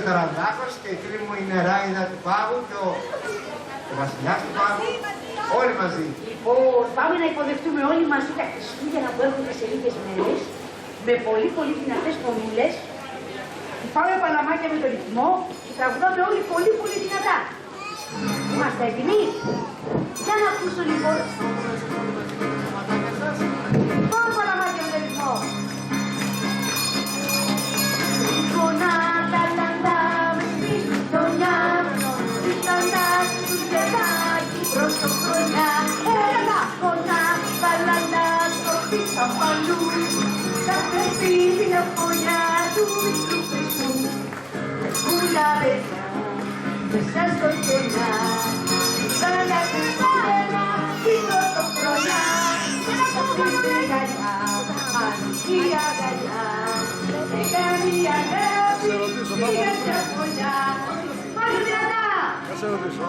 Ταραντάκος και η φίλη μου είναι Ράιδα του Πάγου και ο Βασιλιάς του Πάγου. Όλοι μαζί. Λοιπόν, πάμε να υποδεχτούμε όλοι μαζί τα Χριστούγεννα που έρχονται σε λίγες μέρες με πολύ πολύ δυνατές φωνούλες. Πάμε παλαμάκια με το ρυθμό και τραγουδάμε όλοι πολύ πολύ δυνατά. Είμαστε έτοιμοι? Για να ακούσω λοιπόν. Πάμε παλαμάκια με το ρυθμό. Φωνά τα λαντά με στη γειτονιά, ήταν τα Χριστούγεννάκι προς το χρονιά. Έλα φωνά τα λαντά στο πίσω παλού, τα κρεσπίδι να φωνιά του μικρού Χριστού. Πουλά παιδιά μέσα στο κενά, καλά Χριστούγεννα πίσω το χρονιά. Ένα αγκαλιά, ανοιχτή αγκαλιά, έκανε η αγάπη, πήγα σε φωλιά. Πάλι δυνατά! Να σε ρωτήσω.